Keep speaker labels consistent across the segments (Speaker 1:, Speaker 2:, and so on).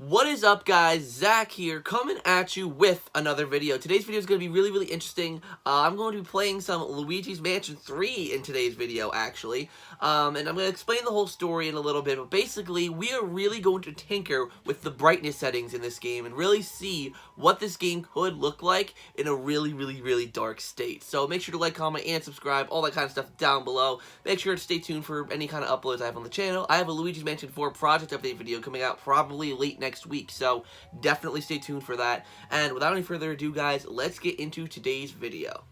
Speaker 1: What is up, guys? Zach here, coming at you with another video. Today's video is going to be really interesting. I'm going to be playing some Luigi's Mansion 3 in today's video, actually. And I'm going to explain the whole story in a little bit, but basically, we are really going to tinker with the brightness settings in this game and really see what this game could look like in a really dark state. So make sure to like, comment, and subscribe, all that kind of stuff down below. Make sure to stay tuned for any kind of uploads I have on the channel. I have a Luigi's Mansion 4 project update video coming out probably late next week, so definitely stay tuned for that. And without any further ado, guys, let's get into today's video.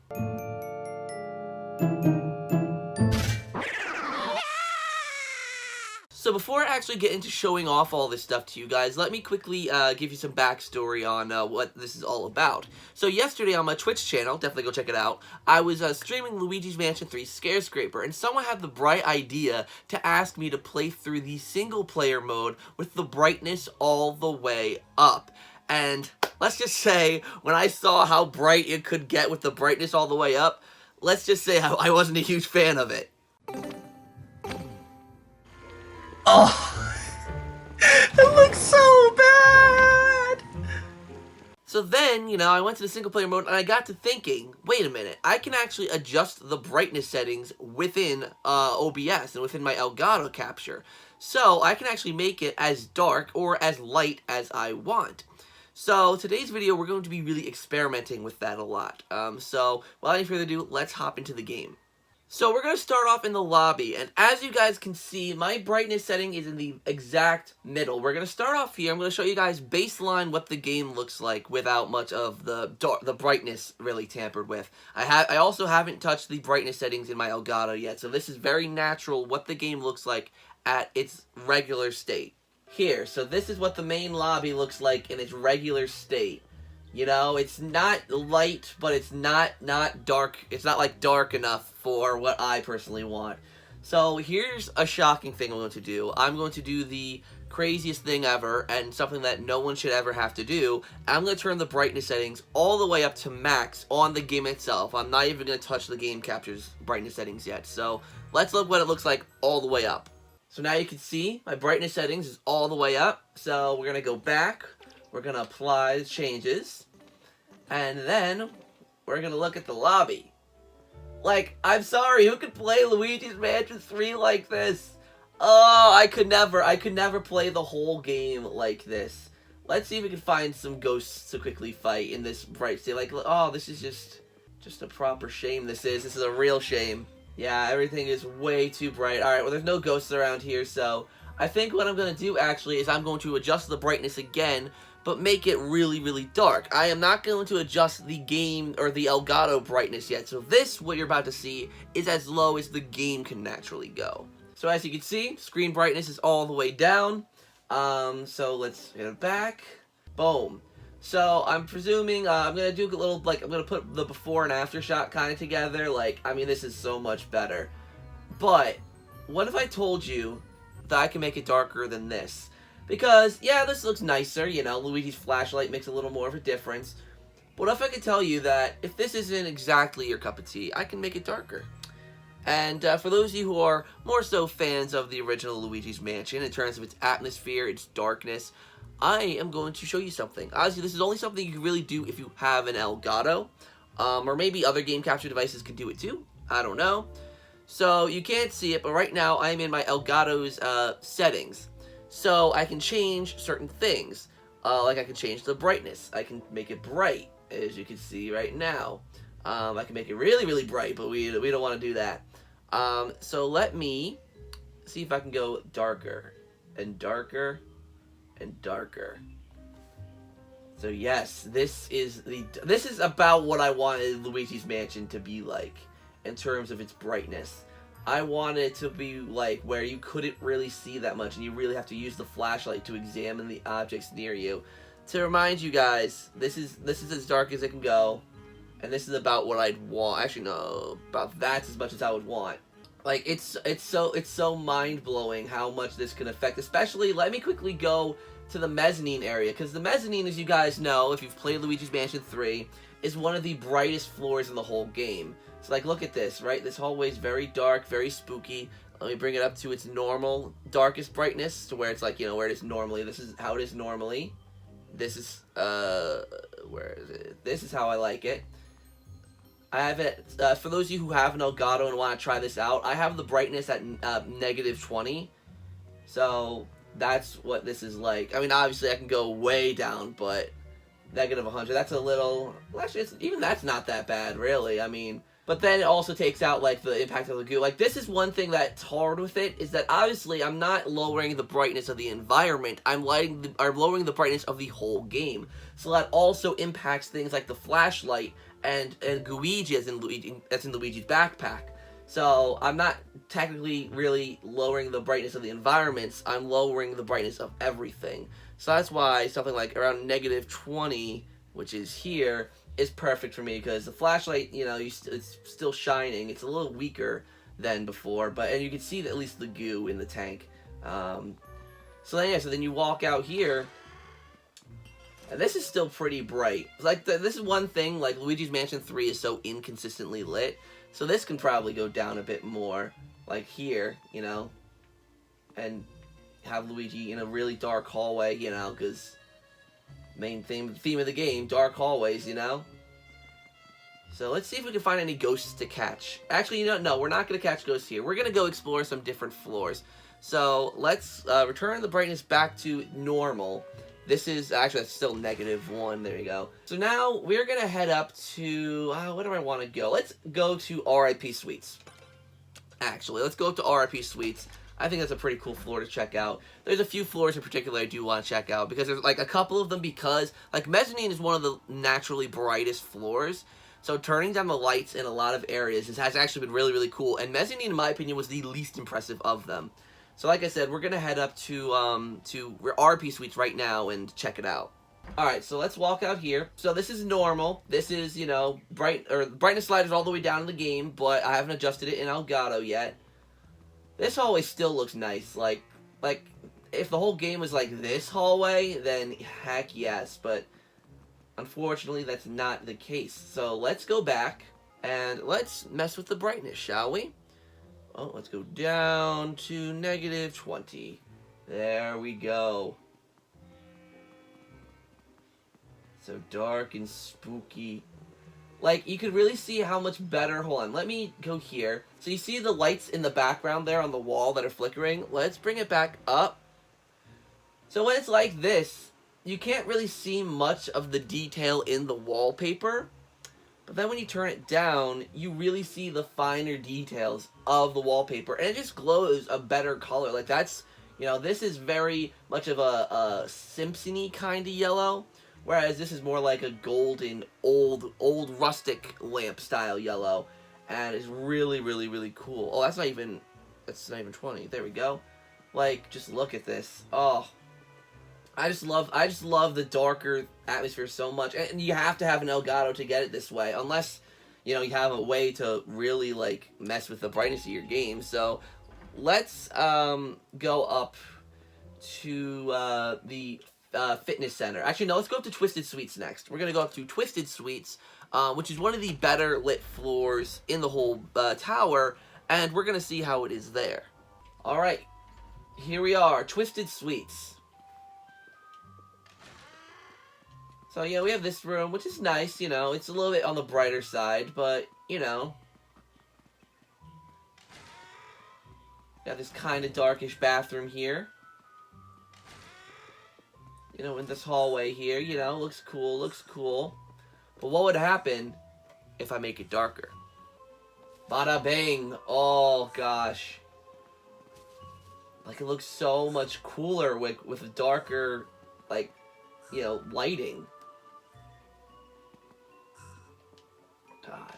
Speaker 1: So before I actually get into showing off all this stuff to you guys, let me quickly give you some backstory on what this is all about. So yesterday on my Twitch channel, definitely go check it out, I was streaming Luigi's Mansion 3 Scare Scraper, and someone had the bright idea to ask me to play through the single player mode with the brightness all the way up. And let's just say, when I saw how bright it could get with the brightness all the way up, let's just say I wasn't a huge fan of it. Oh, it looks so bad! So then, you know, I went to the single player mode and I got to thinking, wait a minute, I can actually adjust the brightness settings within OBS and within my Elgato capture. So I can actually make it as dark or as light as I want. So today's video, we're going to be really experimenting with that a lot. So without any further ado, let's hop into the game. So we're going to start off in the lobby, and as you guys can see, my brightness setting is in the exact middle. We're going to start off here. I'm going to show you guys baseline what the game looks like without much of the brightness really tampered with. I also haven't touched the brightness settings in my Elgato yet, so this is very natural what the game looks like at its regular state. Here, so this is what the main lobby looks like in its regular state. You know, it's not light, but it's not dark. It's not, like, dark enough for what I personally want. So, here's a shocking thing I'm going to do. I'm going to do the craziest thing ever, and something that no one should ever have to do. I'm going to turn the brightness settings all the way up to max on the game itself. I'm not even going to touch the game capture's brightness settings yet. So, let's look what it looks like all the way up. So, now you can see my brightness settings is all the way up. So, we're going to go back. We're going to apply the changes. And then, we're going to look at the lobby. Like, I'm sorry, who could play Luigi's Mansion 3 like this? Oh, I could never play the whole game like this. Let's see if we can find some ghosts to quickly fight in this bright state. Like, oh, this is just a proper shame this is. This is a real shame. Yeah, everything is way too bright. Alright, well, there's no ghosts around here, so I think what I'm going to do, actually, is I'm going to adjust the brightness again, but make it really dark. I am not going to adjust the game or the Elgato brightness yet. So this, what you're about to see, is as low as the game can naturally go. So as you can see, screen brightness is all the way down. So let's get it back. Boom. So I'm presuming, I'm going to do a little, like, I'm going to put the before and after shot kind of together. Like, I mean, this is so much better. But, what if I told you that I can make it darker than this? Because, yeah, this looks nicer, you know, Luigi's flashlight makes a little more of a difference. But if I could tell you that if this isn't exactly your cup of tea, I can make it darker. And for those of you who are more so fans of the original Luigi's Mansion, in terms of its atmosphere, its darkness, I am going to show you something. Obviously, this is only something you can really do if you have an Elgato, or maybe other game capture devices can do it too. I don't know. So, you can't see it, but right now, I'm in my Elgato's settings. So, I can change certain things, like I can change the brightness. I can make it bright, as you can see right now. I can make it really bright, but we don't want to do that. So, let me see if I can go darker, and darker, and darker. So, yes, this is about what I wanted Luigi's Mansion to be like, in terms of its brightness. I want it to be like where you couldn't really see that much and you really have to use the flashlight to examine the objects near you. To remind you guys, this is as dark as it can go, and this is about what I'd want. Actually, no, about that's as much as I would want. Like, it's so mind-blowing how much this can affect. Especially, let me quickly go to the mezzanine area, because the mezzanine, as you guys know, if you've played Luigi's Mansion 3, is one of the brightest floors in the whole game. So, like, look at this, right? This hallway is very dark, very spooky. Let me bring it up to its normal darkest brightness, to where it's like, you know, where it is normally. This is how it is normally. This is, where is it? This is how I like it. I have it, for those of you who have an Elgato and want to try this out, I have the brightness at negative 20. So, that's what this is like. I mean, obviously I can go way down, but negative 100, that's a little, well, actually, even that's not that bad, really. I mean, but then it also takes out, like, the impact of the goo. Like, this is one thing that's hard with it, is that obviously I'm not lowering the brightness of the environment, I'm lowering the brightness of the whole game. So that also impacts things like the flashlight and Luigi, as in Luigi's backpack. So I'm not technically really lowering the brightness of the environments, I'm lowering the brightness of everything. So that's why something like around negative 20, which is here, is perfect for me, because the flashlight, you know, it's still shining. It's a little weaker than before, and you can see at least the goo in the tank. So then you walk out here, and this is still pretty bright. Like, this is one thing, like, Luigi's Mansion 3 is so inconsistently lit, so this can probably go down a bit more, like here, you know, and have Luigi in a really dark hallway, you know, because main theme of the game, dark hallways, you know. So let's see if we can find any ghosts to catch. Actually, you know, no, we're not going to catch ghosts here. We're going to go explore some different floors. So let's return the brightness back to normal. This is, actually, that's still negative 1. There you go. So now we're going to head up to, where do I want to go? Let's go to RIP Suites. Actually, let's go up to RIP Suites. I think that's a pretty cool floor to check out. There's a few floors in particular I do want to check out, because there's like a couple of them, because like mezzanine is one of the naturally brightest floors, so turning down the lights in a lot of areas has actually been really, really cool, and mezzanine, in my opinion, was the least impressive of them. So like I said, we're going to head up to RP Suites right now and check it out. Alright, so let's walk out here. So this is normal. This is, you know, brightness sliders all the way down in the game, but I haven't adjusted it in Elgato yet. This hallway still looks nice. Like, if the whole game was like this hallway, then heck yes. But, unfortunately, that's not the case. So, let's go back, and let's mess with the brightness, shall we? Oh, let's go down to negative 20. There we go. So dark and spooky. Like, you could really see how much better... Hold on, let me go here. So you see the lights in the background there on the wall that are flickering? Let's bring it back up. So when it's like this, you can't really see much of the detail in the wallpaper. But then when you turn it down, you really see the finer details of the wallpaper. And it just glows a better color. Like, that's... You know, this is very much of a Simpson-y kind of yellow. Whereas this is more like a golden, old rustic lamp style yellow. And it's really, really, really cool. Oh, that's not even 20. There we go. Like, just look at this. Oh. I just love the darker atmosphere so much. And you have to have an Elgato to get it this way. Unless, you know, you have a way to really, like, mess with the brightness of your game. So, let's go up to the fitness center. Actually, no, let's go up to Twisted Suites next. We're going to go up to Twisted Suites, which is one of the better lit floors in the whole tower, and we're going to see how it is there. Alright, here we are, Twisted Suites. So, yeah, we have this room, which is nice, you know, it's a little bit on the brighter side, but, you know. Got this kind of darkish bathroom here. You know, in this hallway here, you know, looks cool. But what would happen if I make it darker? Bada bang! Oh, gosh. Like, it looks so much cooler with a darker, like, you know, lighting. God.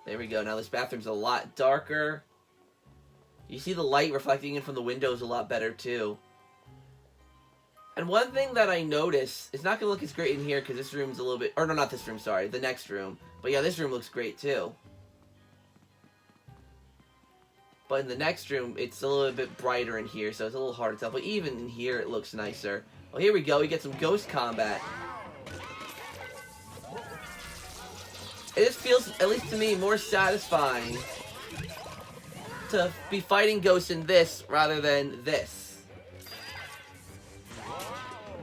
Speaker 1: There we go. Now this bathroom's a lot darker. You see the light reflecting in from the windows a lot better, too. And one thing that I noticed, it's not going to look as great in here because this room's a little bit... Or no, not this room, sorry. The next room. But yeah, this room looks great too. But in the next room, it's a little bit brighter in here, so it's a little hard to tell. But even in here, it looks nicer. Well, here we go. We get some ghost combat. It just feels, at least to me, more satisfying to be fighting ghosts in this rather than this.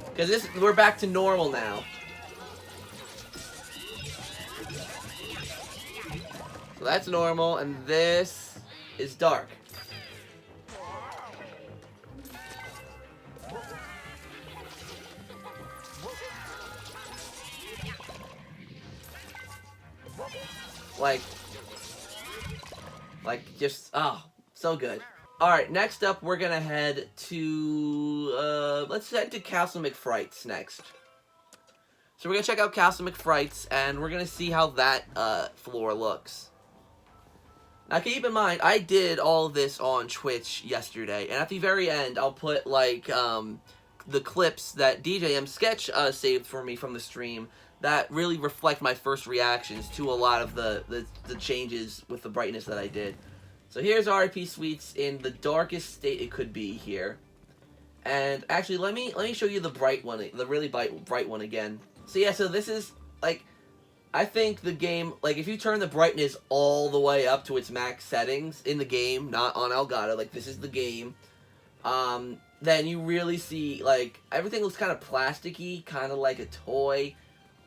Speaker 1: Because we're back to normal now. So that's normal, and this is dark. Like just, oh, so good. Alright, next up, we're gonna head to, let's head to Castle MacFrights next. So we're gonna check out Castle MacFrights, and we're gonna see how that, floor looks. Now, keep in mind, I did all of this on Twitch yesterday, and at the very end, I'll put, like, the clips that DJM Sketch, saved for me from the stream that really reflect my first reactions to a lot of the changes with the brightness that I did. So here's RIP Suites in the darkest state it could be here. And actually, let me show you the bright one, the really bright one again. So yeah, so this is, like, I think the game, like, if you turn the brightness all the way up to its max settings in the game, not on Elgato, like, this is the game, then you really see, like, everything looks kind of plasticky, kind of like a toy.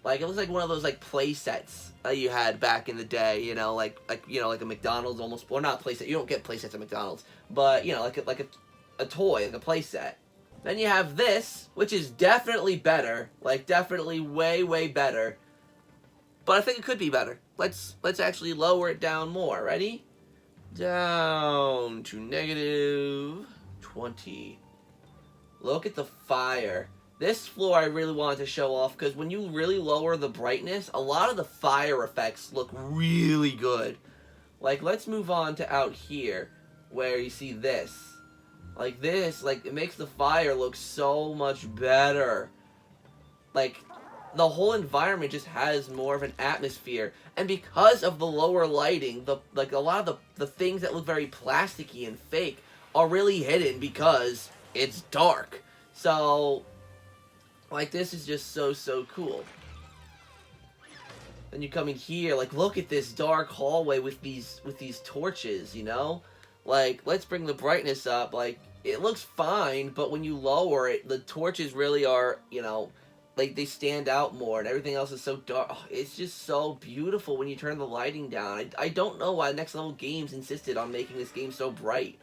Speaker 1: Like, it looks like one of those, like, play sets that you had back in the day, you know, like a McDonald's almost, or not play set, you don't get play sets at McDonald's, but, you know, like a toy, like a play set. Then you have this, which is definitely better, like, definitely way, way better, but I think it could be better. Let's actually lower it down more, ready? Down to -20. Look at the fire. This floor I really wanted to show off, because when you really lower the brightness, a lot of the fire effects look really good. Like, let's move on to out here, where you see this. Like this, like, it makes the fire look so much better. Like, the whole environment just has more of an atmosphere. And because of the lower lighting, like, a lot of the things that look very plasticky and fake are really hidden because it's dark. So, like, this is just so cool. Then you come in here, like, look at this dark hallway with these torches, you know? Like, let's bring the brightness up. Like, it looks fine, but when you lower it, the torches really are, you know, like, they stand out more, and everything else is so dark. Oh, it's just so beautiful when you turn the lighting down. I don't know why Next Level Games insisted on making this game so bright.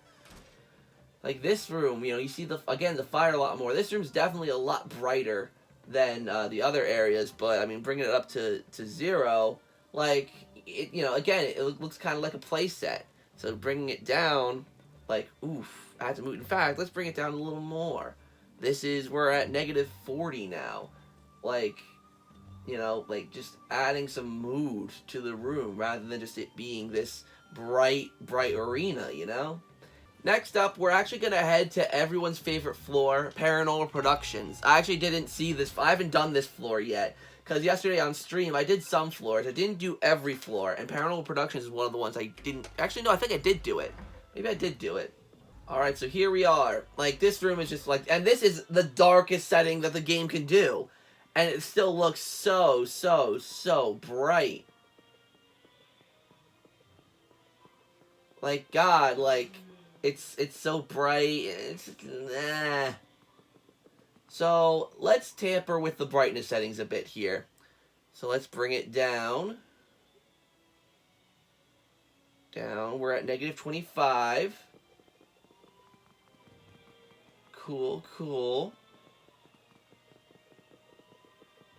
Speaker 1: Like, this room, you know, you see, again, the fire a lot more. This room's definitely a lot brighter than the other areas, but, I mean, bringing it up to 0, like, it, you know, again, it looks kind of like a play set. So bringing it down, like, oof, I have to move. In fact, let's bring it down a little more. We're at -40 now. Like, you know, like, just adding some mood to the room rather than just it being this bright arena, you know? Next up, we're actually going to head to everyone's favorite floor, Paranormal Productions. I actually didn't see this. I haven't done this floor yet, because yesterday on stream, I did some floors. I didn't do every floor, and Paranormal Productions is one of the ones I didn't... Actually, no, I think I did do it. Maybe I did do it. Alright, so here we are. Like, this room is just like... And this is the darkest setting that the game can do. And it still looks so bright. Like, God, like... It's so bright. It's So let's tamper with the brightness settings a bit here. So let's bring it down. We're at -25. Cool.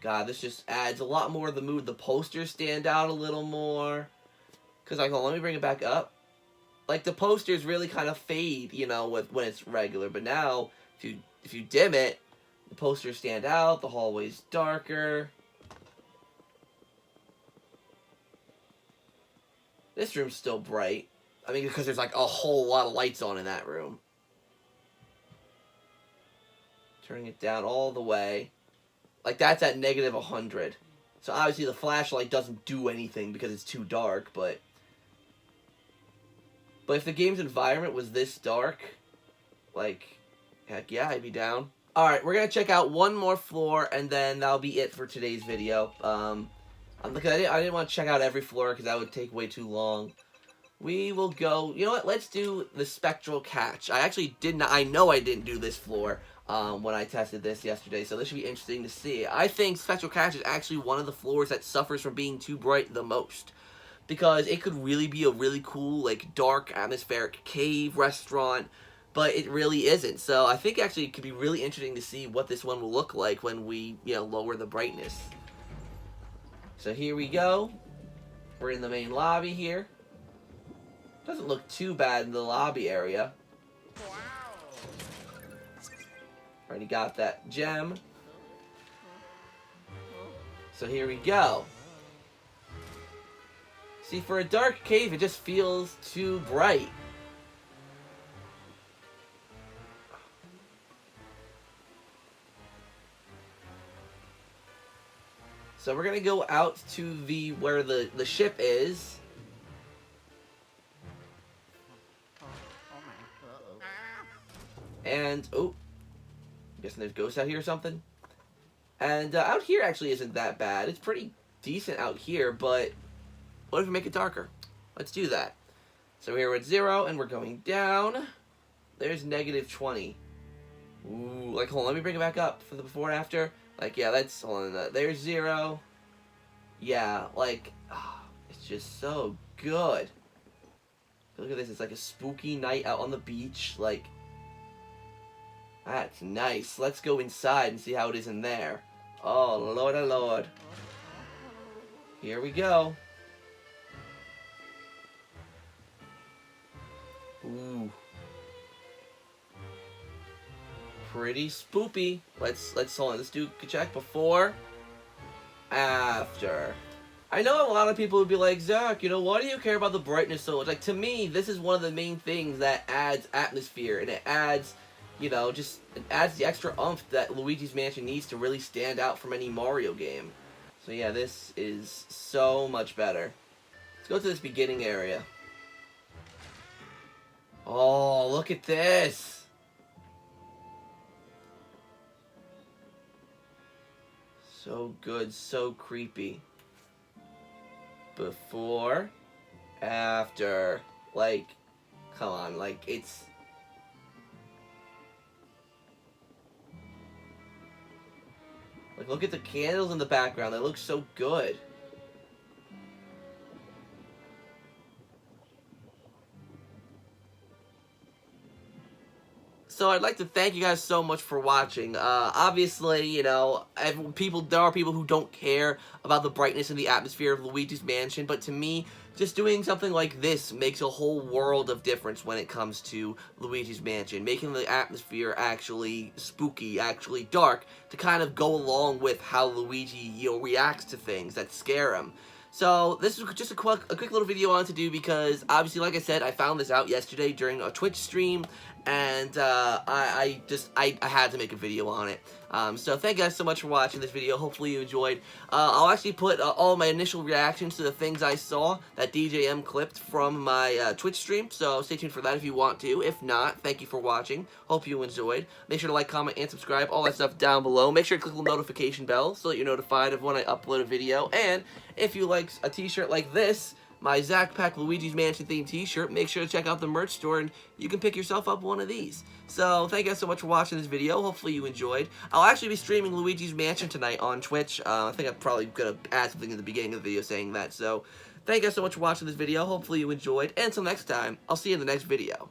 Speaker 1: God, this just adds a lot more of the mood. The posters stand out a little more. Cause like, let me bring it back up. Like, the posters really kind of fade, you know, when it's regular. But now, if you dim it, the posters stand out, the hallway's darker. This room's still bright. I mean, because there's, like, a whole lot of lights on in that room. Turning it down all the way. Like, that's at -100. So, obviously, the flashlight doesn't do anything because it's too dark, but if the game's environment was this dark, like, heck yeah, I'd be down. Alright, we're gonna check out one more floor, and then that'll be it for today's video. Because I didn't want to check out every floor, because that would take way too long. we will go, you know what, let's do the Spectral Catch. I actually did not, I know I didn't do this floor when I tested this yesterday, so this should be interesting to see. I think Spectral Catch is actually one of the floors that suffers from being too bright the most, because it could really be a really cool, like, dark, atmospheric cave restaurant, but it really isn't. So I think actually it could be really interesting to see what this one will look like when we, you know, lower the brightness. So here we go. We're in the main lobby here. Doesn't look too bad in the lobby area. Already got that gem. So here we go. See, for a dark cave, it just feels too bright. So we're gonna go out to the where the ship is. And oh, guessing there's ghosts out here or something. And out here actually isn't that bad. It's pretty decent out here, but what if we make it darker? Let's do that. So here we're at 0, and we're going down. There's -20. Ooh, like, hold on, let me bring it back up for the before and after. Like, yeah, that's, hold on, there's 0. Yeah, like, oh, it's just so good. Look at this, it's like a spooky night out on the beach, like, that's nice. Let's go inside and see how it is in there. Oh, Lord, oh, Lord. Here we go. Ooh. Pretty spoopy. Let's hold on. Let's do a check before, after. I know a lot of people would be like, Zach, you know, why do you care about the brightness so much? Like, to me, this is one of the main things that adds atmosphere, and it adds, you know, just it adds the extra oomph that Luigi's Mansion needs to really stand out from any Mario game. So yeah, this is so much better. Let's go to this beginning area. Oh, look at this! So good, so creepy. Before, after. Like, come on, like, it's... Like, look at the candles in the background, they look so good. So I'd like to thank you guys so much for watching. Obviously, you know, there are people who don't care about the brightness and the atmosphere of Luigi's Mansion, but to me, just doing something like this makes a whole world of difference when it comes to Luigi's Mansion, making the atmosphere actually spooky, actually dark, to kind of go along with how Luigi, you know, reacts to things that scare him. So this is just a quick little video I wanted to do because, obviously, like I said, I found this out yesterday during a Twitch stream, and I had to make a video on it. So thank you guys so much for watching this video. Hopefully you enjoyed. I'll actually put all my initial reactions to the things I saw that DJM clipped from my Twitch stream, so stay tuned for that if you want to. If not, thank you for watching. Hope you enjoyed. Make sure to like, comment, and subscribe, all that stuff down below. Make sure to click the notification bell so that you're notified of when I upload a video. And if you like a t-shirt like this, my ZakPak Luigi's Mansion themed t-shirt, make sure to check out the merch store and you can pick yourself up one of these. So thank you guys so much for watching this video. Hopefully you enjoyed. I'll actually be streaming Luigi's Mansion tonight on Twitch. I think I'm probably going to add something in the beginning of the video saying that. So thank you guys so much for watching this video. Hopefully you enjoyed. And until next time, I'll see you in the next video.